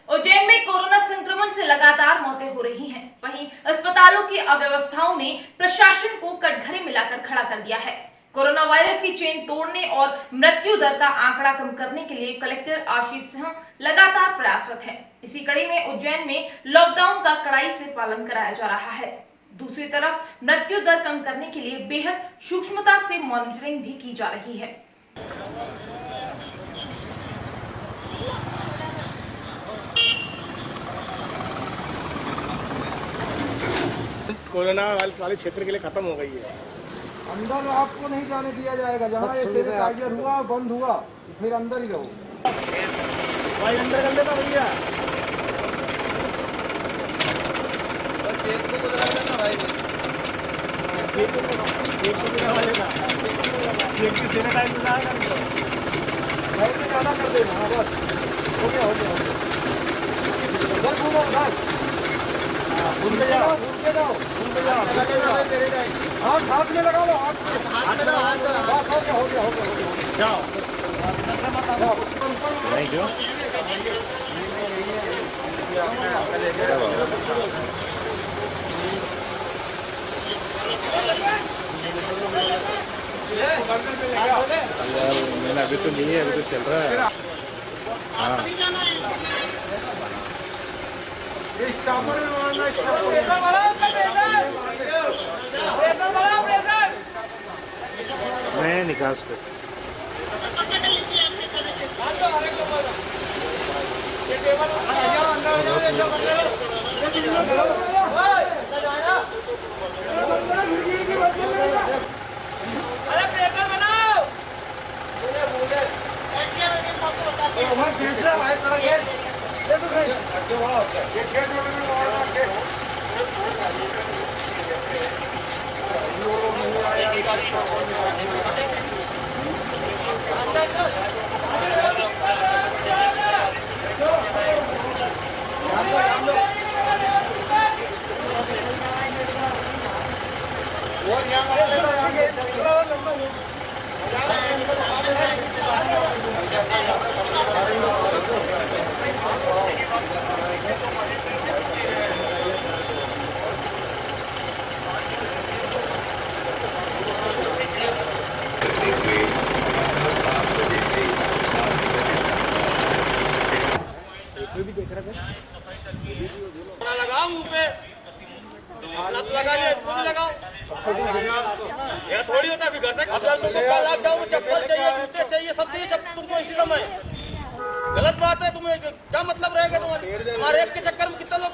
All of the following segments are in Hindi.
उज्जैन में कोरोना संक्रमण से लगातार मौतें हो रही हैं। वहीं अस्पतालों की अव्यवस्थाओं ने प्रशासन को कटघरे मिलाकर खड़ा कर दिया है। कोरोना वायरस की चेन तोड़ने और मृत्यु दर का आंकड़ा कम करने के लिए कलेक्टर आशीष सिंह लगातार प्रयासरत है। इसी कड़ी में उज्जैन में लॉकडाउन का कड़ाई से पालन कराया जा रहा है। दूसरी तरफ मृत्यु दर कम करने के लिए बेहद सूक्ष्मता से मॉनिटरिंग भी की जा रही है। कोरोना वाले क्षेत्र के लिए खत्म हो गई है। अंदर आपको नहीं जाने दिया जाएगा। जहाँ ये सैनिटाइजर हुआ बंद हुआ फिर अंदर ही रहो। भाई अंदर कर लेना भैया। चेक की सैनिटाइजर ज़्यादा कर देना। हाँ बस हो गया हो गया। उधर घूमो उधर। उनके जाओ उनके जाओ उनके जाओ। हाथ में लगा लो। हाथ में लगाओ। बस हो गया हो गया हो गया। जाओ नहीं क्यों मैंने अभी तो नहीं है, अभी तो चल रहा है। हाँ स्टाफर में मारना मैं निकास पे लगाओ मुंह पे हालत लगा ले लगाओ। यह थोड़ी होता है घर से तुमको लॉकडाउन में चप्पल चाहिए जूते चाहिए सब चाहिए तुमको इसी समय। गलत बात है। तुम्हें क्या मतलब रहेगा तुम्हारे एक के चक्कर में कितना लोग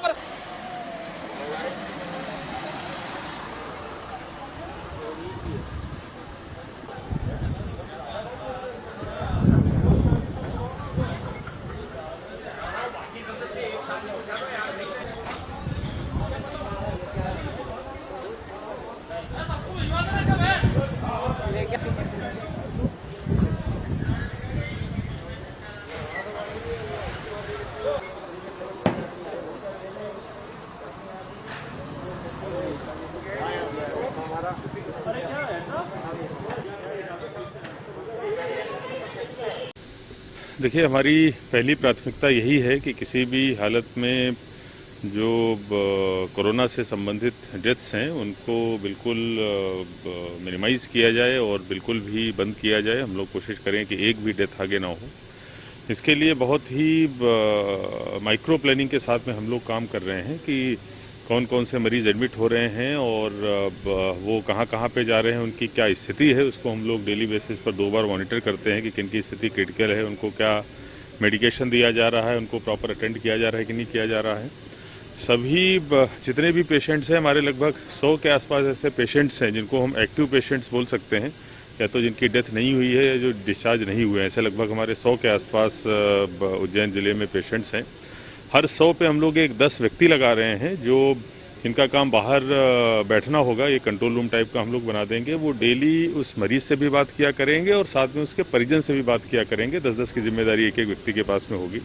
देखिए, हमारी पहली प्राथमिकता यही है कि किसी भी हालत में जो कोरोना से संबंधित डेथ्स हैं उनको बिल्कुल मिनिमाइज़ किया जाए और बिल्कुल भी बंद किया जाए। हम लोग कोशिश करें कि एक भी डेथ आगे ना हो। इसके लिए बहुत ही माइक्रो प्लानिंग के साथ में हम लोग काम कर रहे हैं कि कौन कौन से मरीज़ एडमिट हो रहे हैं और वो कहाँ कहाँ पे जा रहे हैं, उनकी क्या स्थिति है, उसको हम लोग डेली बेसिस पर 2 बार मॉनिटर करते हैं कि किन की स्थिति क्रिटिकल है, उनको क्या मेडिकेशन दिया जा रहा है, उनको प्रॉपर अटेंड किया जा रहा है कि नहीं किया जा रहा है। सभी जितने भी पेशेंट्स हैं, हमारे लगभग 100 के आसपास ऐसे पेशेंट्स हैं जिनको हम एक्टिव पेशेंट्स बोल सकते हैं, या तो जिनकी डेथ नहीं हुई है या जो डिस्चार्ज नहीं हुए हैं। ऐसे लगभग हमारे 100 के आसपास उज्जैन ज़िले में पेशेंट्स हैं। हर 100 पे हम लोग एक 10 व्यक्ति लगा रहे हैं जो इनका काम बाहर बैठना होगा। ये कंट्रोल रूम टाइप का हम लोग बना देंगे। वो डेली उस मरीज से भी बात किया करेंगे और साथ में उसके परिजन से भी बात किया करेंगे। 10-10 की जिम्मेदारी एक एक व्यक्ति के पास में होगी,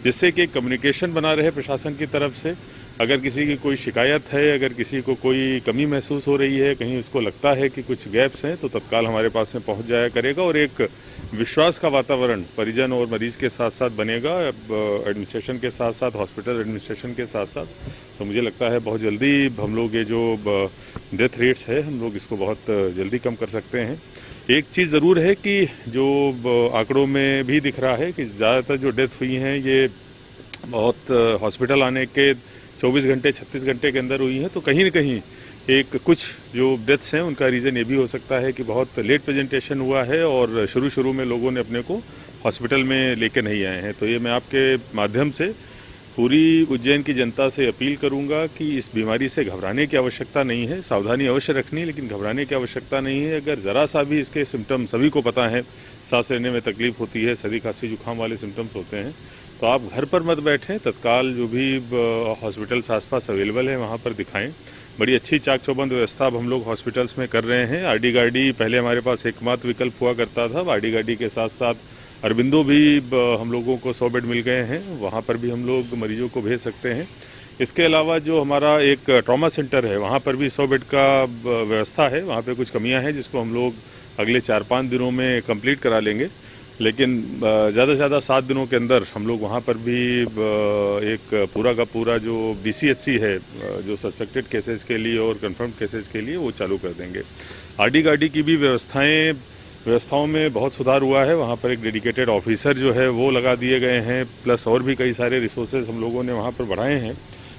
जिससे कि कम्युनिकेशन बना रहे प्रशासन की तरफ से। अगर किसी की कोई शिकायत है, अगर किसी को कोई कमी महसूस हो रही है, कहीं उसको लगता है कि कुछ गैप्स हैं, तो तत्काल हमारे पास में पहुंच जाया करेगा और एक विश्वास का वातावरण परिजन और मरीज के साथ साथ बनेगा, एडमिनिस्ट्रेशन के साथ साथ, हॉस्पिटल एडमिनिस्ट्रेशन के साथ साथ। तो मुझे लगता है बहुत जल्दी हम लोग ये जो डेथ रेट्स है हम लोग इसको बहुत जल्दी कम कर सकते हैं। एक चीज़ ज़रूर है कि जो आंकड़ों में भी दिख रहा है कि ज़्यादातर जो डेथ हुई हैं ये बहुत हॉस्पिटल आने के 24 घंटे 36 घंटे के अंदर हुई हैं। तो कहीं न कहीं एक कुछ जो डेथ्स हैं उनका रीज़न ये भी हो सकता है कि बहुत लेट प्रेजेंटेशन हुआ है और शुरू में लोगों ने अपने को हॉस्पिटल में लेके नहीं आए हैं। तो ये मैं आपके माध्यम से पूरी उज्जैन की जनता से अपील करूंगा कि इस बीमारी से घबराने की आवश्यकता नहीं है, सावधानी अवश्य रखनी, लेकिन घबराने की आवश्यकता नहीं है। अगर ज़रा सा भी इसके सिम्टम सभी को पता है, सांस लेने में तकलीफ होती है, सर्दी खांसी जुकाम वाले सिम्टम्स होते हैं, तो आप घर पर मत बैठें, तत्काल जो भी हॉस्पिटल्स आसपास अवेलेबल है वहाँ पर दिखाएं। बड़ी अच्छी चाक चौबंद व्यवस्था अब हम लोग हॉस्पिटल्स में कर रहे हैं। आरडी गाड़ी पहले हमारे पास एकमात्र विकल्प हुआ करता था, आरडी गाड़ी के साथ साथ अरबिंदो भी हम लोगों को 100 बेड मिल गए हैं, वहाँ पर भी हम लोग मरीजों को भेज सकते हैं। इसके अलावा जो हमारा एक ट्रॉमा सेंटर है वहाँ पर भी 100 बेड का व्यवस्था है। वहाँ पे कुछ कमियाँ हैं जिसको हम लोग अगले 4-5 दिनों में कंप्लीट करा लेंगे, लेकिन ज़्यादा से ज़्यादा 7 दिनों के अंदर हम लोग वहाँ पर भी एक पूरा का पूरा जो BCHC है जो सस्पेक्टेड केसेस के लिए और कंफर्म्ड केसेस के लिए वो चालू कर देंगे। आरडी गाड़ी की भी व्यवस्थाओं में बहुत सुधार हुआ है। वहाँ पर एक डेडिकेटेड ऑफिसर जो है वो लगा दिए गए हैं, प्लस और भी कई सारे रिसोर्सेज हम लोगों ने वहाँ पर बढ़ाए हैं।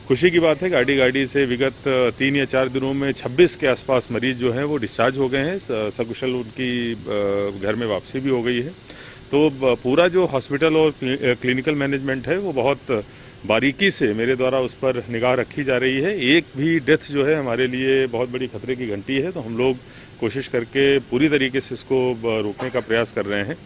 खुशी की बात है कि आरडी गाड़ी से विगत 3 या 4 दिनों में 26 के आसपास मरीज जो हैं वो डिस्चार्ज हो गए हैं, सकुशल उनकी घर में वापसी भी हो गई है। तो पूरा जो हॉस्पिटल और क्लिनिकल मैनेजमेंट है वो बहुत बारीकी से मेरे द्वारा उस पर निगाह रखी जा रही है। एक भी डेथ जो है हमारे लिए बहुत बड़ी खतरे की घंटी है, तो हम लोग कोशिश करके पूरी तरीके से इसको रोकने का प्रयास कर रहे हैं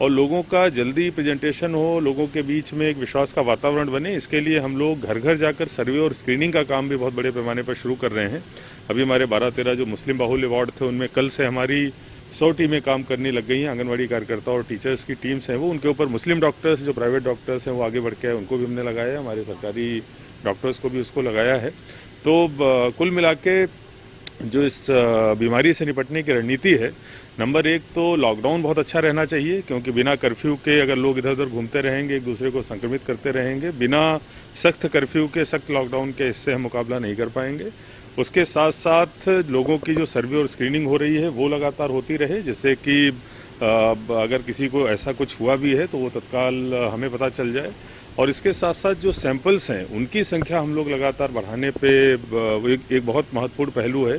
और लोगों का जल्दी प्रेजेंटेशन हो, लोगों के बीच में एक विश्वास का वातावरण बने, इसके लिए हम लोग घर घर जाकर सर्वे और स्क्रीनिंग का काम भी बहुत बड़े पैमाने पर शुरू कर रहे हैं। अभी हमारे 12-13 जो मुस्लिम बाहुल्य वार्ड थे उनमें कल से हमारी 100 टीमें काम करने लग गई हैं। आंगनवाड़ी कार्यकर्ता और टीचर्स की टीम्स हैं वो, उनके ऊपर मुस्लिम डॉक्टर्स जो प्राइवेट डॉक्टर्स हैं वो आगे बढ़ के आए, उनको भी हमने लगाया है, हमारे सरकारी डॉक्टर्स को भी उसको लगाया है। तो कुल मिला के जो इस बीमारी से निपटने की रणनीति है, नंबर 1 तो लॉकडाउन बहुत अच्छा रहना चाहिए, क्योंकि बिना कर्फ्यू के अगर लोग इधर उधर घूमते रहेंगे, एक दूसरे को संक्रमित करते रहेंगे, बिना सख्त कर्फ्यू के, सख्त लॉकडाउन के इससे हम मुकाबला नहीं कर पाएंगे। उसके साथ साथ लोगों की जो सर्वे और स्क्रीनिंग हो रही है वो लगातार होती रहे, जिससे कि अगर किसी को ऐसा कुछ हुआ भी है तो वो तत्काल हमें पता चल जाए। और इसके साथ साथ जो सैंपल्स हैं उनकी संख्या हम लोग लगातार बढ़ाने पे एक बहुत महत्वपूर्ण पहलू है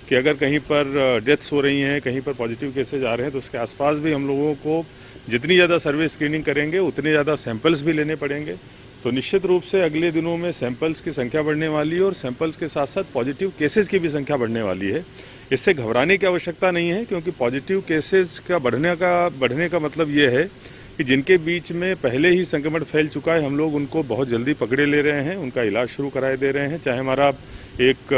कि अगर कहीं पर डेथ्स हो रही हैं, कहीं पर पॉजिटिव केसेज आ रहे हैं, तो उसके आसपास भी हम लोगों को जितनी ज़्यादा सर्वे स्क्रीनिंग करेंगे उतने ज़्यादा सैंपल्स भी लेने पड़ेंगे। तो निश्चित रूप से अगले दिनों में सैंपल्स की संख्या बढ़ने वाली है और सैंपल्स के साथ साथ पॉजिटिव केसेस की भी संख्या बढ़ने वाली है। इससे घबराने की आवश्यकता नहीं है, क्योंकि पॉजिटिव केसेस का बढ़ने का मतलब ये है कि जिनके बीच में पहले ही संक्रमण फैल चुका है हम लोग उनको बहुत जल्दी पकड़े ले रहे हैं, उनका इलाज शुरू कराए दे रहे हैं। चाहे हमारा एक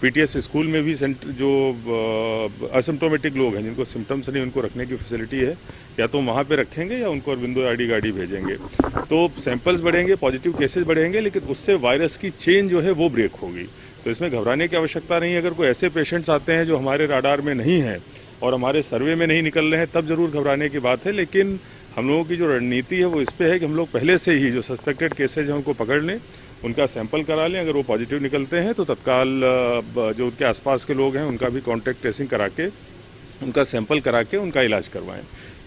PTS स्कूल में भी जो असिम्प्टोमेटिक लोग हैं जिनको सिम्टम्स नहीं, उनको रखने की फैसिलिटी है, या तो वहाँ पे रखेंगे या उनको अरबिंदो आरडी गाड़ी भेजेंगे। तो सैंपल्स बढ़ेंगे, पॉजिटिव केसेस बढ़ेंगे, लेकिन उससे वायरस की चेन जो है वो ब्रेक होगी। तो इसमें घबराने की आवश्यकता नहीं है। अगर कोई ऐसे पेशेंट्स आते हैं जो हमारे राडार में नहीं हैं और हमारे सर्वे में नहीं निकल रहे हैं, तब जरूर घबराने की बात है। लेकिन हम लोगों की जो रणनीति है वो इस पे है कि हम लोग पहले से ही जो सस्पेक्टेड केसेज हैं उनको पकड़ लें, उनका सैंपल करा लें। अगर वो पॉजिटिव निकलते हैं तो तत्काल जो उनके आसपास के लोग हैं उनका भी कॉन्टैक्ट ट्रेसिंग करा के, उनका सैंपल करा के उनका इलाज करवाएं।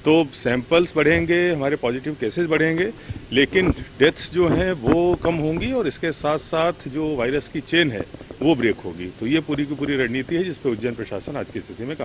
तो सैंपल्स बढ़ेंगे, हमारे पॉजिटिव केसेस बढ़ेंगे, लेकिन डेथ्स जो हैं वो कम होंगी और इसके साथ साथ जो वायरस की चेन है वो ब्रेक होगी। तो ये पूरी की पूरी रणनीति है जिस पर उज्जैन प्रशासन आज की स्थिति में काम